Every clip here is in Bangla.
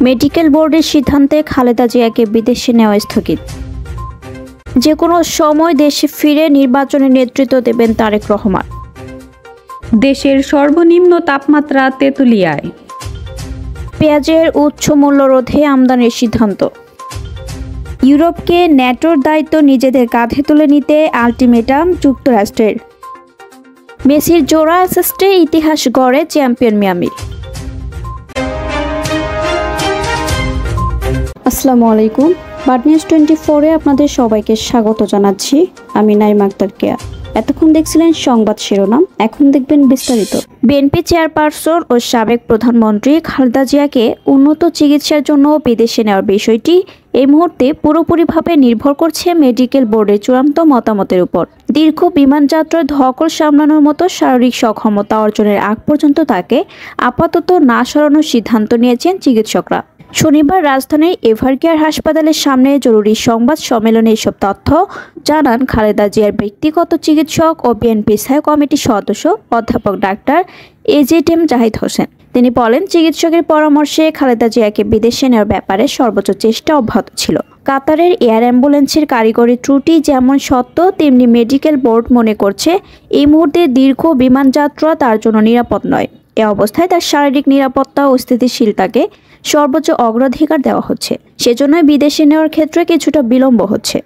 মেডিকেল বোর্ডের সিদ্ধান্তে খালেদা জিয়াকে বিদেশে নেওয়া স্থগিত। যে কোনো সময় দেশে ফিরে নির্বাচনে নেতৃত্ব দেবেন তারেক রহমান। দেশের সর্বনিম্ন তাপমাত্রা তেঁতুলিয়ায়। পেঁয়াজের উচ্চ মূল্য রোধে আমদানির সিদ্ধান্ত। ইউরোপকে ন্যাটোর দায়িত্ব নিজেদের কাঁধে তুলে নিতে আলটিমেটাম যুক্তরাষ্ট্রের। মেসির জোড়া অ্যাসিস্টে ইতিহাস গড়ে চ্যাম্পিয়ন মিয়ামি। আসসালামু আলাইকুম। বার্ড নিউজ 24-এ আপনাদের সবাইকে স্বাগত জানাচ্ছি। আমি নাইমা আক্তার কেয়া। এতক্ষণ দেখছিলেন সংবাদ শিরোনাম, এখন দেখবেন বিস্তারিত। বিএনপি চেয়ারপারসন ও সাবেক প্রধানমন্ত্রী খালেদা জিয়াকে উন্নত চিকিৎসার জন্য বিদেশে নেওয়ার বিষয়টি এই মুহূর্তে পুরোপুরিভাবে নির্ভর করছে মেডিকেল বোর্ডের চূড়ান্ত মতামতের উপর। দীর্ঘ বিমানযাত্রার ধকল সামলানোর মতো শারীরিক সক্ষমতা অর্জনের আগ পর্যন্ত তাকে আপাতত না সরানোর সিদ্ধান্ত নিয়েছেন চিকিৎসকরা। শনিবার রাজধানীর এভারকেয়ার হাসপাতালের সামনে জরুরি সংবাদ সম্মেলনে এসব তথ্য জানান খালেদা জিয়ার ব্যক্তিগত চিকিৎসক ও বিএনপি স্থায়ী কমিটির সদস্য অধ্যাপক ডাক্তার এজেডএম জাহিদ হোসেন। তিনি বলেন, চিকিৎসকের পরামর্শে খালেদা জিয়াকে বিদেশে নেওয়ার ব্যাপারে সর্বোচ্চ চেষ্টা অব্যাহত ছিল। কাতারের এয়ার অ্যাম্বুলেন্সের কারিগরি ত্রুটি যেমন সত্য, তেমনি মেডিকেল বোর্ড মনে করছে এই মুহূর্তে দীর্ঘ বিমানযাত্রা তার জন্য নিরাপদ নয়। এ অবস্থায় তার শারীরিক নিরাপত্তা ও স্থিতিশীলতাকে সর্বোচ্চ অগ্রাধিকার দেওয়া হচ্ছে, সেজন্যই বিদেশে নেওয়ার ক্ষেত্রে কিছুটা বিলম্ব হচ্ছে।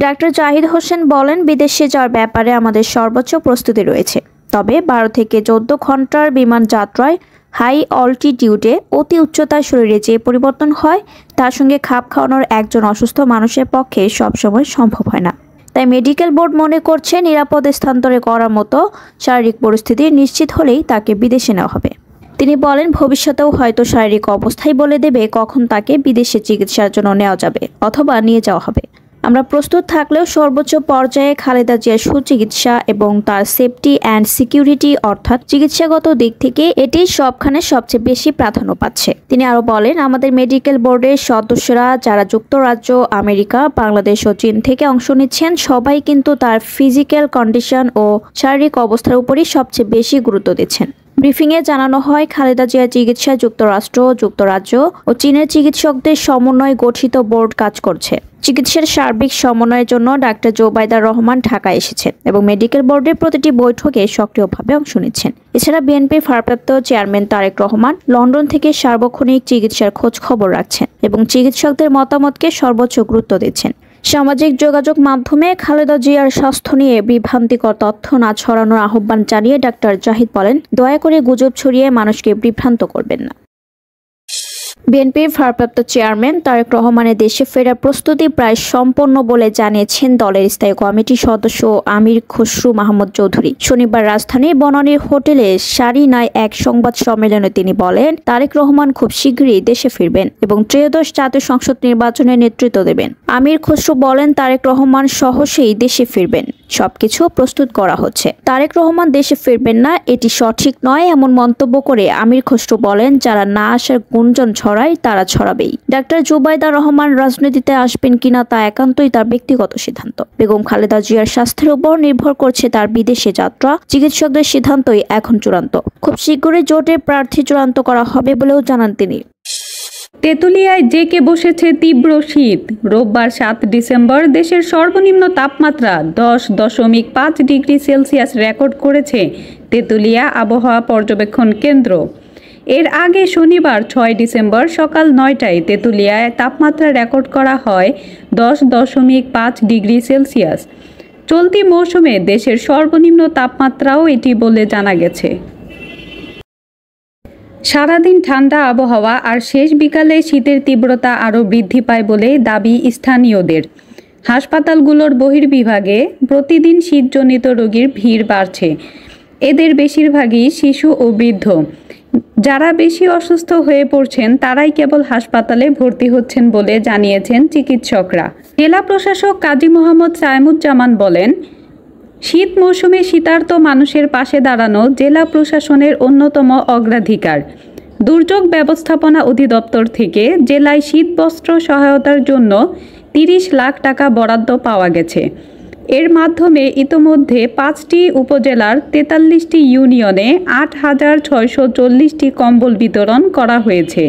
ডাক্তার জাহিদ হোসেন বলেন, বিদেশে যাওয়ার ব্যাপারে আমাদের সর্বোচ্চ প্রস্তুতি রয়েছে। তবে 12 থেকে 14 ঘন্টার বিমান যাত্রায় হাই অল্টিটিউডে অতি উচ্চতায় শরীরে যে পরিবর্তন হয় তার সঙ্গে খাপ খাওয়ানোর একজন অসুস্থ মানুষের পক্ষে সবসময় সম্ভব হয় না। তাই মেডিকেল বোর্ড মনে করছে নিরাপদ স্থানান্তরে করার মতো শারীরিক পরিস্থিতি নিশ্চিত হলেই তাকে বিদেশে নেওয়া হবে। তিনি বলেন, ভবিষ্যতেও হয়তো শারীরিক অবস্থাই বলে দেবে কখন তাকে বিদেশে চিকিৎসার জন্য নেওয়া যাবে অথবা নিয়ে যাওয়া হবে। আমরা প্রস্তুত থাকলেও সর্বোচ্চ পর্যায়ে খালেদা জিয়ার সুচিকিৎসা এবং তার সেফটি অ্যান্ড সিকিউরিটি অর্থাৎ চিকিৎসাগত দিক থেকে এটি সবখানে সবচেয়ে বেশি প্রাধান্য পাচ্ছে। তিনি আরও বলেন, আমাদের মেডিকেল বোর্ডের সদস্যরা যারা যুক্তরাজ্য, আমেরিকা, বাংলাদেশ ও চীন থেকে অংশ নিচ্ছেন সবাই কিন্তু তার ফিজিক্যাল কন্ডিশন ও শারীরিক অবস্থার উপরই সবচেয়ে বেশি গুরুত্ব দিচ্ছেন। ব্রিফিংয়ে জানানো হয়, খালেদা জিয়ার চিকিৎসায় যুক্তরাষ্ট্র, যুক্তরাজ্য ও চীনের চিকিৎসকদের সমন্বয়ে গঠিত বোর্ড কাজ করছে। চিকিৎসার সার্বিক সমন্বয়ের জন্য ডাক্তার জোবাইদার রহমান ঢাকায় এসেছেন এবং মেডিকেল বোর্ডের প্রতিটি বৈঠকে সক্রিয়ভাবে অংশ নিচ্ছেন। এছাড়া বিএনপির ভারপ্রাপ্ত চেয়ারম্যান তারেক রহমান লন্ডন থেকে সার্বক্ষণিক চিকিৎসার খোঁজ খবর রাখছেন এবং চিকিৎসকদের মতামতকে সর্বোচ্চ গুরুত্ব দিচ্ছেন। সামাজিক যোগাযোগ মাধ্যমে খালেদা জিয়ার স্বাস্থ্য নিয়ে বিভ্রান্তিকর তথ্য না ছড়ানোর আহ্বান জানিয়ে ডাক্তার জাহিদ বলেন, দয়া করে গুজব ছড়িয়ে মানুষকে বিভ্রান্ত করবেন না। বিএনপির ভারপ্রাপ্ত চেয়ারম্যান তারেক রহমানের দেশে ফেরার প্রস্তুতি প্রায় সম্পন্ন বলে জানিয়েছেন দলের স্থায়ী কমিটির সদস্য আমির খসরু মাহমুদ চৌধুরী। শনিবার রাজধানীর বনানীর হোটেলে সারিনায় এক সংবাদ সম্মেলনে তিনি বলেন, তারেক রহমান খুব শীঘ্রই দেশে ফিরবেন এবং ত্রয়োদশ জাতীয় সংসদ নির্বাচনে নেতৃত্ব দেবেন। আমির খসরু বলেন, তারেক রহমান সহসেই দেশে ফিরবেন, সবকিছু প্রস্তুত করা হচ্ছে। তারেক রহমান দেশে ফিরবেন না এটি সঠিক নয় এমন মন্তব্য করে আমির খসরু বলেন, যারা না আসার গুঞ্জন ছড়ায় তারা ছড়াবেই। ডাক্তার জুবাইদা রহমান রাজনীতিতে আসবেন কিনা তা একান্তই তার ব্যক্তিগত সিদ্ধান্ত। বেগম খালেদা জিয়ার স্বাস্থ্যের উপর নির্ভর করছে তার বিদেশে যাত্রা। চিকিৎসকদের সিদ্ধান্তই এখন চূড়ান্ত। খুব শীঘ্রই জোটের প্রার্থী চূড়ান্ত করা হবে বলেও জানান তিনি। তেঁতুলিয়ায় জেঁকে বসেছে তীব্র শীত। রোববার 7 ডিসেম্বর দেশের সর্বনিম্ন তাপমাত্রা 10.5 ডিগ্রি সেলসিয়াস রেকর্ড করেছে তেঁতুলিয়া আবহাওয়া পর্যবেক্ষণ কেন্দ্র। এর আগে শনিবার 6 ডিসেম্বর সকাল 9টায় তেঁতুলিয়ায় তাপমাত্রা রেকর্ড করা হয় 10.5 ডিগ্রি সেলসিয়াস। চলতি মৌসুমে দেশের সর্বনিম্ন তাপমাত্রাও এটি বলে জানা গেছে। সারাদিন ঠান্ডা আবহাওয়া আর শেষ বিকালে শীতের তীব্রতা আরও বৃদ্ধি পায় বলে দাবি স্থানীয়দের। হাসপাতালগুলোর বহির্বিভাগে প্রতিদিন শীতজনিত রোগীর ভিড় বাড়ছে। এদের বেশিরভাগই শিশু ও বৃদ্ধ। যারা বেশি অসুস্থ হয়ে পড়ছেন তারাই কেবল হাসপাতালে ভর্তি হচ্ছেন বলে জানিয়েছেন চিকিৎসকরা। জেলা প্রশাসক কাজী মোহাম্মদ সাইমুজ্জামান বলেন, শীত মৌসুমে শীতার্ত মানুষের পাশে দাঁড়ানো জেলা প্রশাসনের অন্যতম অগ্রাধিকার। দুর্যোগ ব্যবস্থাপনা অধিদপ্তর থেকে জেলায় শীতবস্ত্র সহায়তার জন্য 30 লাখ টাকা বরাদ্দ পাওয়া গেছে। এর মাধ্যমে ইতোমধ্যে 5টি উপজেলার 43টি ইউনিয়নে 8,640টি কম্বল বিতরণ করা হয়েছে।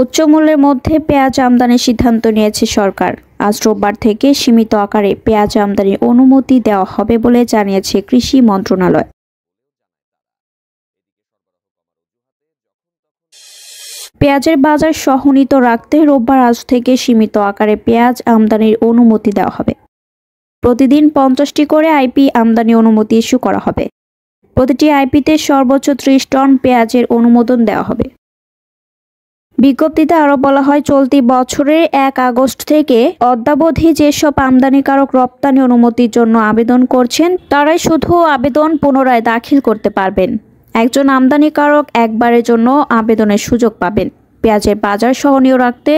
উচ্চ মূল্যের মধ্যে পেঁয়াজ আমদানির সিদ্ধান্ত নিয়েছে সরকার। আজ রোববার থেকে সীমিত আকারে পেঁয়াজ আমদানির অনুমতি দেওয়া হবে বলে জানিয়েছে কৃষি মন্ত্রণালয়। পেঁয়াজের বাজার সহনীত রাখতে রোববার আজ থেকে সীমিত আকারে পেঁয়াজ আমদানির অনুমতি দেওয়া হবে। প্রতিদিন 50টি করে আইপি আমদানি অনুমতি ইস্যু করা হবে। প্রতিটি আইপিতে সর্বোচ্চ 30 টন পেঁয়াজের অনুমোদন দেওয়া হবে। বিজ্ঞপ্তিতে আরও বলা হয়, চলতি বছরের 1 আগস্ট থেকে অদ্যাবধি যেসব আমদানিকারক রপ্তানি অনুমতির জন্য আবেদন করছেন তারাই শুধু আবেদন পুনরায় দাখিল করতে পারবেন। একজন আমদানিকারক একবারের জন্য আবেদনের সুযোগ পাবেন। পেঁয়াজের বাজার সহনীয় রাখতে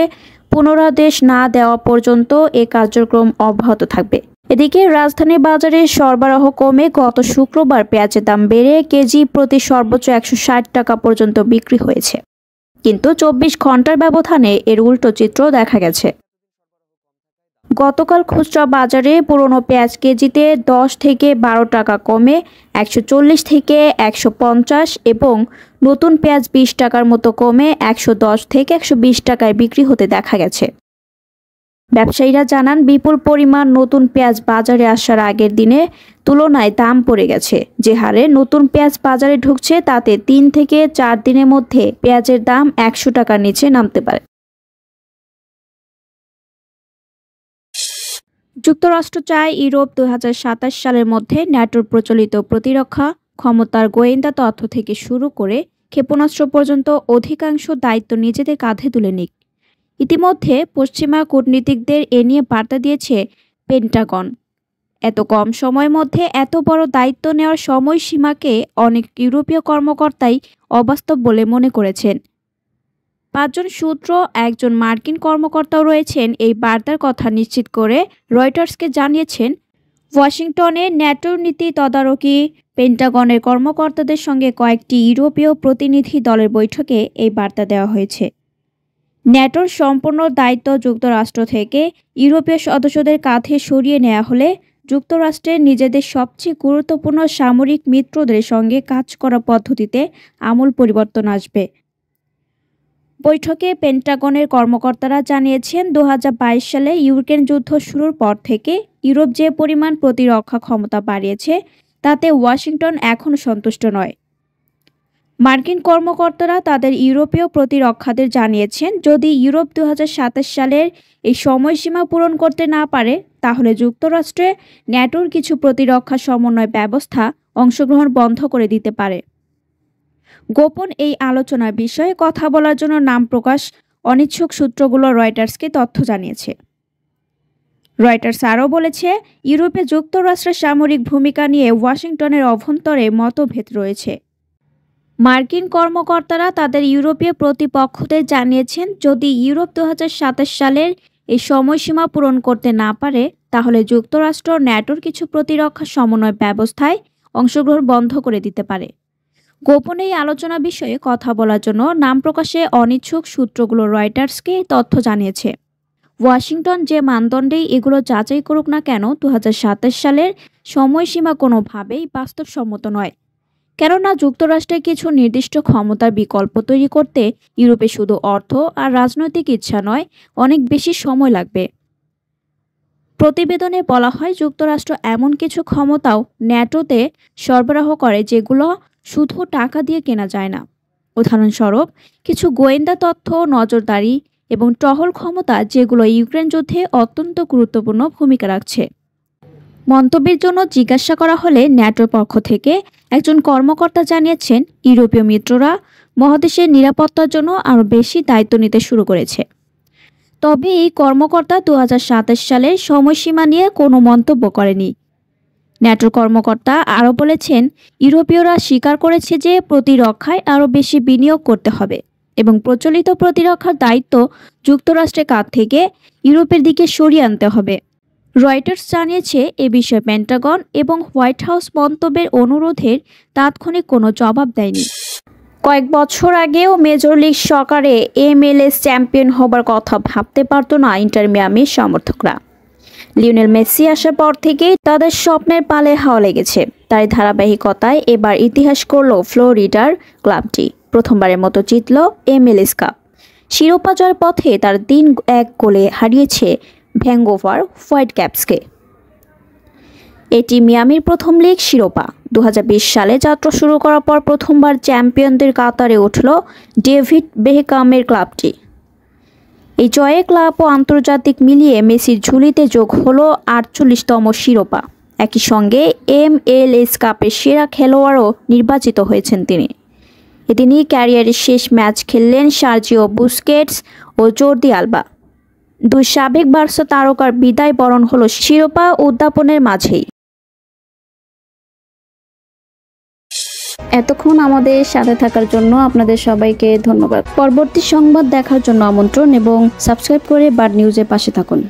পুনরাদেশ না দেওয়া পর্যন্ত এ কার্যক্রম অব্যাহত থাকবে। এদিকে রাজধানী বাজারে সরবরাহ কমে গত শুক্রবার পেঁয়াজের দাম বেড়ে কেজি প্রতি সর্বোচ্চ 160 টাকা পর্যন্ত বিক্রি হয়েছে। কিন্তু 24 ঘন্টার ব্যবধানে এর উল্টো চিত্র দেখা গেছে। গতকাল খুচরা বাজারে পুরনো পেঁয়াজ কেজিতে 10 থেকে 12 টাকা কমে 140 থেকে 150 এবং নতুন পেঁয়াজ 20 টাকার মতো কমে 110 থেকে 120 টাকায় বিক্রি হতে দেখা গেছে। ব্যবসায়ীরা জানান, বিপুল পরিমাণ নতুন পেঁয়াজ বাজারে আসার আগের দিনে তুলনায় দাম পড়ে গেছে। যে হারে নতুন পেঁয়াজ বাজারে ঢুকছে তাতে 3 থেকে 4 দিনের মধ্যে পেঁয়াজের দাম 100 টাকার নিচে নামতে পারে। যুক্তরাষ্ট্র চায় ইউরোপ 2027 সালের মধ্যে ন্যাটোর প্রচলিত প্রতিরক্ষা ক্ষমতার গোয়েন্দা তথ্য থেকে শুরু করে ক্ষেপণাস্ত্র পর্যন্ত অধিকাংশ দায়িত্ব নিজেদের কাঁধে তুলে নিক। ইতিমধ্যে পশ্চিমা কূটনীতিকদের এ নিয়ে বার্তা দিয়েছে পেন্টাগন। এত কম সময়ের মধ্যে এত বড় দায়িত্ব নেওয়ার সময়সীমাকে অনেক ইউরোপীয় কর্মকর্তাই অবাস্তব বলে মনে করেছেন। 5 জন সূত্র, একজন মার্কিন কর্মকর্তাও রয়েছেন এই বার্তার কথা নিশ্চিত করে রয়টার্সকে জানিয়েছেন। ওয়াশিংটনে ন্যাটোর নীতি তদারকি পেন্টাগনের কর্মকর্তাদের সঙ্গে কয়েকটি ইউরোপীয় প্রতিনিধি দলের বৈঠকে এই বার্তা দেওয়া হয়েছে। ন্যাটোর সম্পূর্ণ দায়িত্ব যুক্তরাষ্ট্র থেকে ইউরোপীয় সদস্যদের কাঁধে সরিয়ে নেওয়া হলে যুক্তরাষ্ট্রের নিজেদের সবচেয়ে গুরুত্বপূর্ণ সামরিক মিত্রদের সঙ্গে কাজ করা পদ্ধতিতে আমূল পরিবর্তন আসবে। বৈঠকে পেন্টাগনের কর্মকর্তারা জানিয়েছেন, 2022 সালে ইউক্রেন যুদ্ধ শুরুর পর থেকে ইউরোপ যে পরিমাণ প্রতিরক্ষা ক্ষমতা বাড়িয়েছে তাতে ওয়াশিংটন এখনও সন্তুষ্ট নয়। মার্কিন কর্মকর্তারা তাদের ইউরোপীয় প্রতিরক্ষাদের জানিয়েছেন, যদি ইউরোপ 2027 সালের এই সময়সীমা পূরণ করতে না পারে তাহলে যুক্তরাষ্ট্রে ন্যাটোর কিছু প্রতিরক্ষা সমন্বয় ব্যবস্থা অংশগ্রহণ বন্ধ করে দিতে পারে। গোপন এই আলোচনার বিষয়ে কথা বলার জন্য নাম প্রকাশ অনিচ্ছুক সূত্রগুলো রয়টার্সকে তথ্য জানিয়েছে। রয়টার্স আরও বলেছে, ইউরোপে যুক্তরাষ্ট্রের সামরিক ভূমিকা নিয়ে ওয়াশিংটনের অভ্যন্তরে মতভেদ রয়েছে। মার্কিন কর্মকর্তারা তাদের ইউরোপীয় প্রতিপক্ষদের জানিয়েছেন, যদি ইউরোপ 2027 সালের এই সময়সীমা পূরণ করতে না পারে তাহলে যুক্তরাষ্ট্র ন্যাটোর কিছু প্রতিরক্ষা সমন্বয় ব্যবস্থায় অংশগ্রহণ বন্ধ করে দিতে পারে। গোপন এই আলোচনা বিষয়ে কথা বলার জন্য নাম প্রকাশে অনিচ্ছুক সূত্রগুলো রয়টার্সকে তথ্য জানিয়েছে। ওয়াশিংটন যে মানদণ্ডেই এগুলো যাচাই করুক না কেন 2027 সালের সময়সীমা কোনোভাবেই বাস্তবসম্মত নয়। কেননা যুক্তরাষ্ট্রের কিছু নির্দিষ্ট ক্ষমতার বিকল্প তৈরি করতে ইউরোপে শুধু অর্থ আর রাজনৈতিক ইচ্ছা নয়, অনেক বেশি সময় লাগবে। প্রতিবেদনে বলা হয়, যুক্তরাষ্ট্র এমন কিছু ক্ষমতাও ন্যাটোতে সরবরাহ করে যেগুলো শুধু টাকা দিয়ে কেনা যায় না। উদাহরণস্বরূপ, কিছু গোয়েন্দা তথ্য, নজরদারি এবং টহল ক্ষমতা যেগুলো ইউক্রেন যুদ্ধে অত্যন্ত গুরুত্বপূর্ণ ভূমিকা রাখছে। মন্তব্যের জন্য জিজ্ঞাসা করা হলে ন্যাটোর পক্ষ থেকে একজন কর্মকর্তা জানিয়েছেন, ইউরোপীয় মিত্ররা মহাদেশের নিরাপত্তার জন্য আরও বেশি দায়িত্ব নিতে শুরু করেছে। তবে এই কর্মকর্তা 2027 সালের সময়সীমা নিয়ে কোনো মন্তব্য করেনি। ন্যাটোর কর্মকর্তা আরও বলেছেন, ইউরোপীয়রা স্বীকার করেছে যে প্রতিরক্ষায় আরও বেশি বিনিয়োগ করতে হবে এবং প্রচলিত প্রতিরক্ষার দায়িত্ব যুক্তরাষ্ট্রের কাছ থেকে ইউরোপের দিকে সরিয়ে আনতে হবে। রয়টার্স জানিয়েছে, এ বিষয়ে পেন্টাগন এবং হোয়াইট হাউস মন্তব্যের অনুরোধের তাৎক্ষণিক কোনো জবাব দেয়নি। কয়েক বছর আগেও মেজর লিগ সকারে MLS চ্যাম্পিয়ন হবার কথা ভাবতে পারত না ইন্টার মিয়ামির সমর্থকরা। লিওনেল মেসি আসার পর থেকেই তাদের স্বপ্নের পালে হাওয়া লেগেছে। তার ধারাবাহিকতায় এবার ইতিহাস করল ফ্লোরিডার ক্লাবটি। প্রথমবারের মতো জিতল MLS কাপ। শিরোপা জয়ের পথে তার 3-1 গোলে হারিয়েছে ভ্যাঙ্কোভার হোয়াইটক্যাপসকে। এটি মিয়ামির প্রথম লিগ শিরোপা। 2020 সালে যাত্রা শুরু করার পর প্রথমবার চ্যাম্পিয়নদের কাতারে উঠল ডেভিড বেকহামের ক্লাবটি। এই জয়ে ক্লাব ও আন্তর্জাতিক মিলিয়ে মেসির ঝুলিতে যোগ হলো 48তম শিরোপা। একই সঙ্গে MLS কাপের সেরা খেলোয়াড়ও নির্বাচিত হয়েছেন তিনি। এদিনই ক্যারিয়ারের শেষ ম্যাচ খেললেন সার্জিও বুস্কেটস ও জর্দি আলবা। দুই সাবেক বার্সা তারকার বিদায় বরণ হলো শিরোপা উদ্যাপনের মাঝেই। এতক্ষণ আমাদের সাথে থাকার জন্য আপনাদের সবাইকে ধন্যবাদ। পরবর্তী সংবাদ দেখার জন্য আমন্ত্রণ এবং সাবস্ক্রাইব করে বার্ড নিউজের পাশে থাকুন।